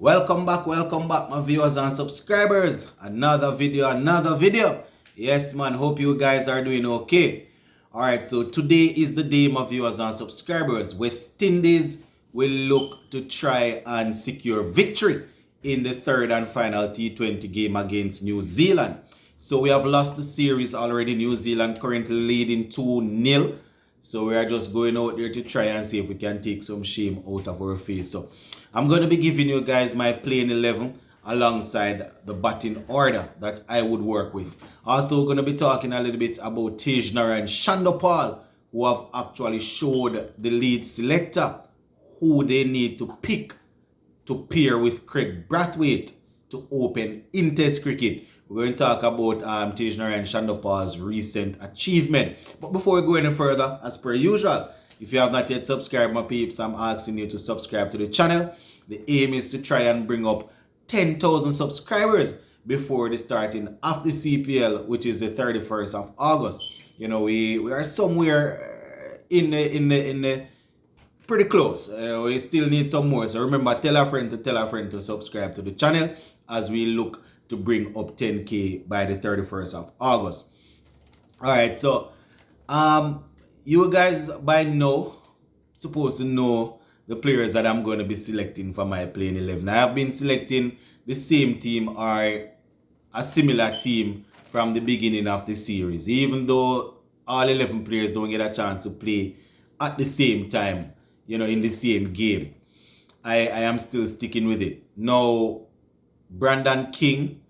Welcome back, my viewers and subscribers. Another video. Yes, man, hope you guys are doing okay. Alright, so today is the day, my viewers and subscribers. West Indies will look to try and secure victory in the third and final T20 game against New Zealand. So we have lost the series already. New Zealand currently leading 2-0. So we are just going out there to try and see if we can take some shame out of our face. So I'm going to be giving you guys my playing 11 alongside the batting order that I would work with. Also going to be talking a little bit about t20 and Chanderpaul, who have actually showed the lead selector who they need to pick to pair with Craig Brathwaite to open in Test cricket. We're going to talk about t20 and Chanderpaul's recent achievement. But before we go any further, as per usual, if you have not yet subscribed, my peeps, I'm asking you to subscribe to the channel. The aim is to try and bring up 10,000 subscribers before the starting of the CPL, which is the 31st of August. You know, we are somewhere in the pretty close. We still need some more. So remember, tell a friend to subscribe to the channel as we look to bring up 10K by the 31st of August. All right, so you guys by now supposed to know the players that I'm going to be selecting for my playing 11. I have been selecting the same team or a similar team from the beginning of the series, even though all 11 players don't get a chance to play at the same time, you know, in the same game. I am still sticking with it. Now, Brandon King,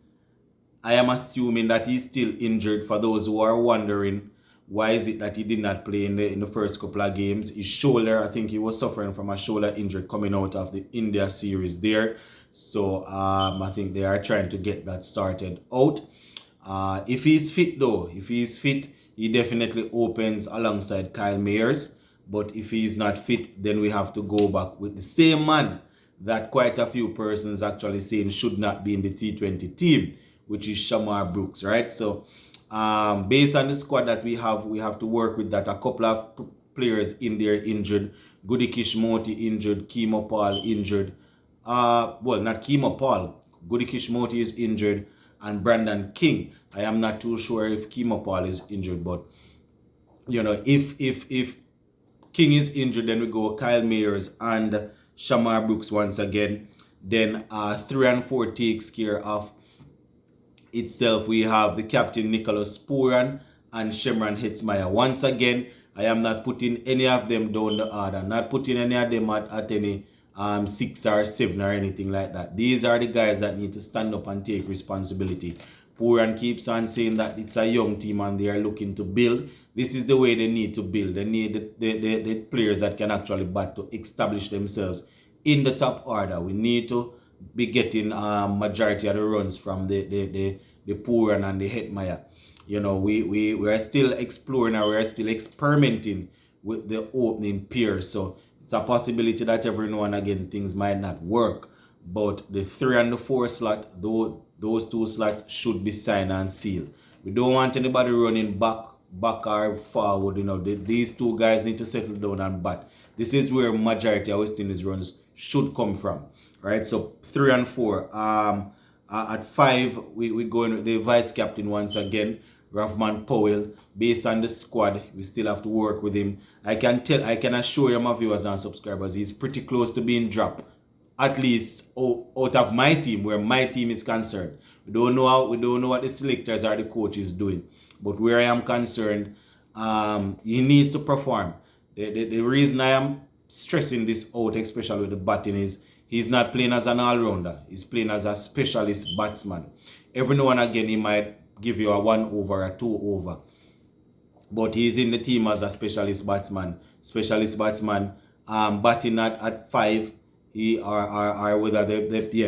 I am assuming that he's still injured. For those who are wondering, why is it that he did not play in the first couple of games? His shoulder, I think he was suffering from a shoulder injury coming out of the India series there. So I think they are trying to get that started out. If he's fit though, he definitely opens alongside Kyle Mayers. But if he's not fit, then we have to go back with the same man that quite a few persons actually saying should not be in the T20 team, which is Shamar Brooks, right? So based on the squad that we have to work with that. A couple of players in there injured. Gudikish Moti injured. Kemo Paul injured. Well, not Kemo Paul. Gudikish Moti is injured. And Brandon King. I am not too sure if Kemo Paul is injured, but you know, if King is injured, then we go Kyle Mayers and Shamar Brooks once again. Then 3 and 4 takes care of itself. We have the captain Nicholas Pooran and Shemran Hitzmaier. Once again, I am not putting any of them down the order. Not putting any of them at any 6 or 7 or anything like that. These are the guys that need to stand up and take responsibility. Pooran keeps on saying that it's a young team and they are looking to build. This is the way they need to build. They need the players that can actually bat to establish themselves in the top order. We need to be getting majority of the runs from the Pooran and the Hetmaier. You know, we are still exploring or we are still experimenting with the opening pairs. So it's a possibility that every now and again things might not work. But the 3 and the 4 slot, those 2 slots should be signed and sealed. We don't want anybody running back or forward. You know, these 2 guys need to settle down and bat. This is where majority of West Indies runs should come from. Right, so 3 and 4. At 5, we going with the vice captain once again, Rahman Powell. Based on the squad, we still have to work with him. I can assure you, my viewers and subscribers, he's pretty close to being dropped. At least out of my team, where my team is concerned. We don't know what the selectors or the coach is doing. But where I am concerned, he needs to perform. The reason I am stressing this out, especially with the batting, is he's not playing as an all-rounder. He's playing as a specialist batsman. Every now and again, he might give you a 1 over, a 2 over. But he's in the team as a specialist batsman. Batting at 5, or whether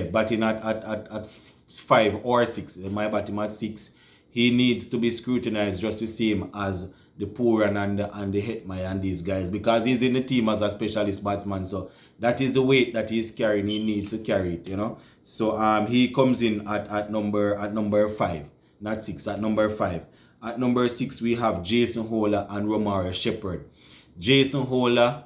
batting at 5 or 6. They might bat him at 6. He needs to be scrutinized just the same as the Pooran and the Hetmaier and these guys, because he's in the team as a specialist batsman. So that is the weight that he's carrying. He needs to carry it, you know. So he comes in at number 5, not 6, at number 5. At number 6, we have Jason Holder and Romario Shepherd. Jason Holder,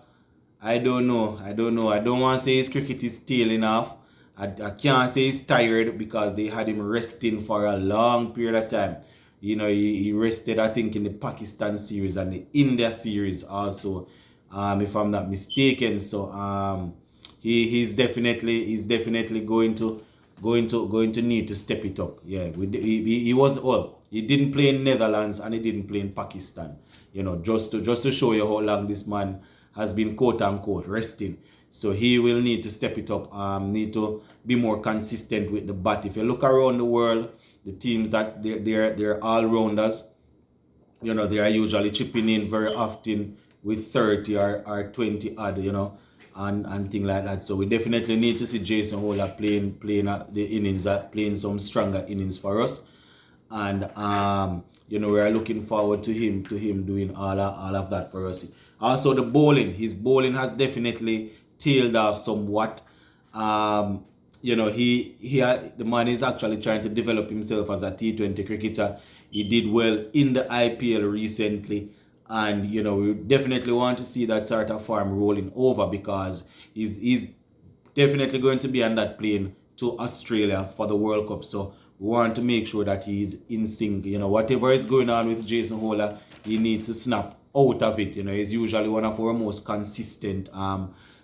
I don't know. I don't want to say his cricket is tailing off. I can't say he's tired because they had him resting for a long period of time. You know, he rested, I think, in the Pakistan series and the India series also, if I'm not mistaken. So he's definitely going to need to step it up. Yeah, he was all. He didn't play in Netherlands and he didn't play in Pakistan. You know, just to show you how long this man has been quote unquote resting. So he will need to step it up. Need to be more consistent with the bat. If you look around the world, the teams that they're all rounders, you know, they are usually chipping in very often with 30 or 20 odd, you know, and things like that. So we definitely need to see Jason Holder playing the innings, playing some stronger innings for us. And you know, we are looking forward to him doing all of that for us. Also the bowling, his bowling has definitely tailed off somewhat. You know, the man is actually trying to develop himself as a T20 cricketer. He did well in the IPL recently, and you know, we definitely want to see that sort of form rolling over because he's definitely going to be on that plane to Australia for the World Cup. So we want to make sure that he's in sync. You know, whatever is going on with Jason Holder, he needs to snap out of it. You know, he's usually one of our most consistent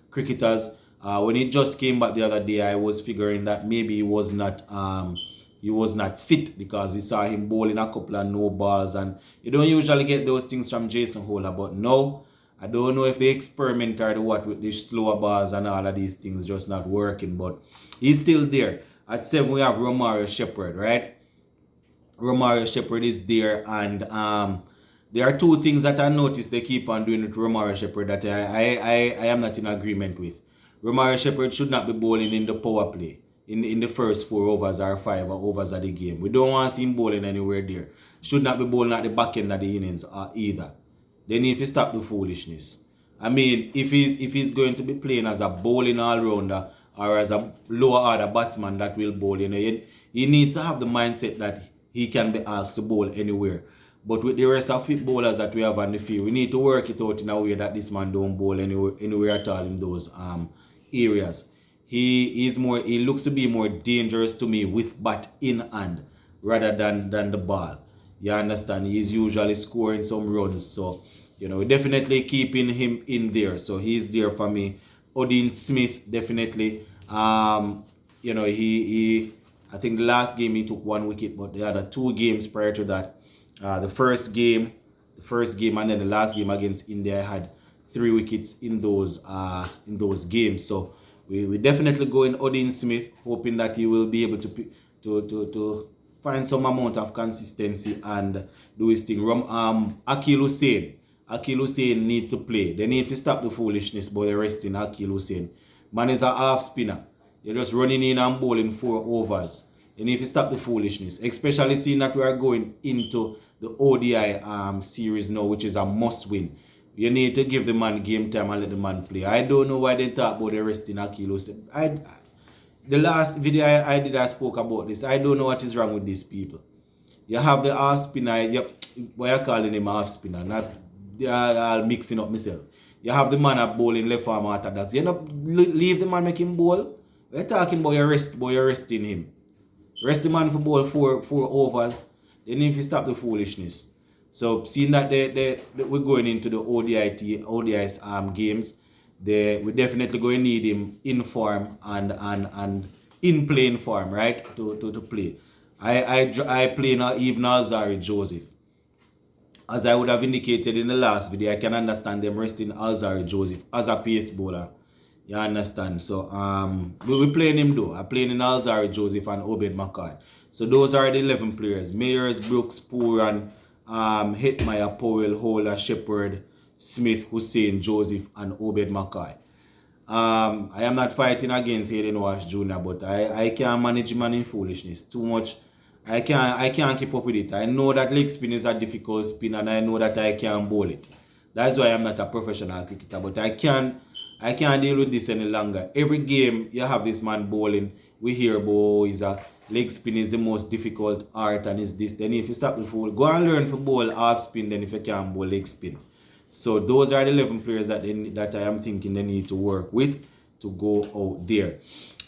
cricketers. When he just came back the other day, I was figuring that maybe he was not fit because we saw him bowling a couple of no balls, and you don't usually get those things from Jason Holder. But no, I don't know if they experiment or the what with the slower balls and all of these things just not working, but he's still there. At 7 we have Romario Shepherd, right? Romario Shepherd is there, and there are two things that I noticed they keep on doing with Romario Shepherd that I am not in agreement with. Romario Shepherd should not be bowling in the power play in the first 4 overs or 5 overs of the game. We don't want to see him bowling anywhere there. Should not be bowling at the back end of the innings either. They need to stop the foolishness. I mean, if he's going to be playing as a bowling all-rounder or as a lower order batsman that will bowl, you know, he needs to have the mindset that he can be asked to bowl anywhere. But with the rest of fit bowlers that we have on the field, we need to work it out in a way that this man don't bowl anywhere at all in those areas. He looks to be more dangerous to me with bat in hand rather than the ball. You understand? He's usually scoring some runs, so you know, definitely keeping him in there. So he's there for me. Odin Smith, definitely. You know, I think the last game he took 1 wicket, but the other 2 games prior to that, the first game, and then the last game against India, I had 3 wickets in those games. So we definitely go in Odin Smith, hoping that he will be able to find some amount of consistency and do his thing. Akil Hussain needs to play. They need to stop the foolishness by arresting Akil Hussain. Man is a half spinner. You're just running in and bowling 4 overs. They need to stop the foolishness. Especially seeing that we are going into the ODI series now, which is a must win. You need to give the man game time and let the man play. I don't know why they talk about arresting Akil Hussain. The last video I did, I spoke about this. I don't know what is wrong with these people. You have the half spinner. Why are you calling him half spinner? Not I'll mixing up myself. You have the man up bowling left arm orthodox. You know, leave the man make him bowl. We're talking about you're resting him. Rest the man for bowl 4 overs. They need to stop the foolishness. So seeing that we're going into the ODIs games, we're definitely going to need him in form and in playing form, right? To play. I play now even Alzari Joseph. As I would have indicated in the last video, I can understand them resting Alzari Joseph as a pace bowler. You understand? So we're playing him though. I'm playing in Alzari Joseph and Obed Mackay. So those are the 11 players. Mayers, Brooks, Pooran, Hetmeyer, Powell, Holder, Shepherd, Smith, Hussain, Joseph, and Obed Mackay. I am not fighting against Hayden Wash Jr., but I can't manage him in foolishness. Too much. I can't keep up with it. I know that leg spin is a difficult spin, and I know that I can't bowl it. That's why I'm not a professional cricketer. But I can't deal with this any longer. Every game you have this man bowling, we hear about leg spin is the most difficult art, and is this. Then if you stop the fool, go and learn to bowl half spin. Then if you can't bowl leg spin. So those are the 11 players that I am thinking they need to work with to go out there.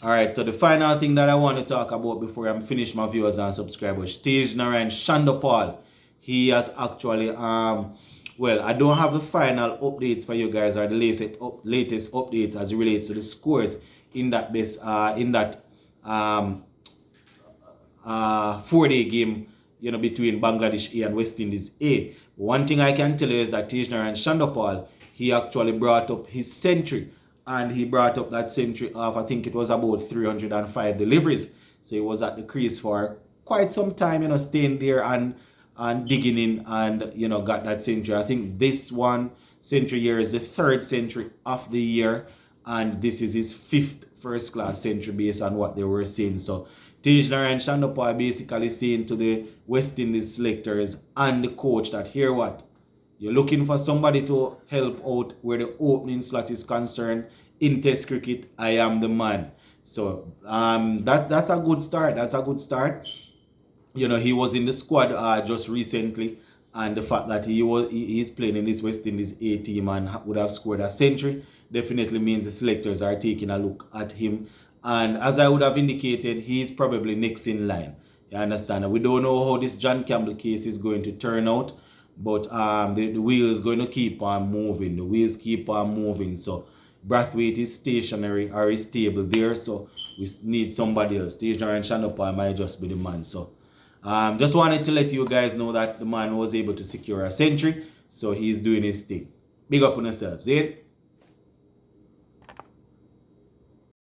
Alright, so the final thing that I want to talk about before I'm finished, my viewers and subscribers, Chanderpaul. He has actually well, I don't have the final updates for you guys or the latest updates as it relates to the scores in that 4-day game, between Bangladesh A and West Indies A. One thing I can tell you is that Chanderpaul, he actually brought up his century, and he brought up that century of, I think it was about 305 deliveries. So he was at the crease for quite some time, staying there and digging in, and got that century. I think this one century here is the 3rd century of the year, and this is his 5th first class century based on what they were saying. So Chanderpaul basically saying to the West Indies selectors and the coach that, here what, you're looking for somebody to help out where the opening slot is concerned in Test cricket. I am the man. So that's a good start. That's a good start. He was in the squad just recently, and the fact that he's playing in this West Indies A team and would have scored a century definitely means the selectors are taking a look at him. And as I would have indicated, he's probably next in line. You understand? We don't know how this John Campbell case is going to turn out, but the wheel is going to keep on moving. The wheels keep on moving. So Brathwaite is stationary or is stable there. So we need somebody else. Chanderpaul might just be the man. So just wanted to let you guys know that the man was able to secure a century. So he's doing his thing. Big up on yourselves. See it?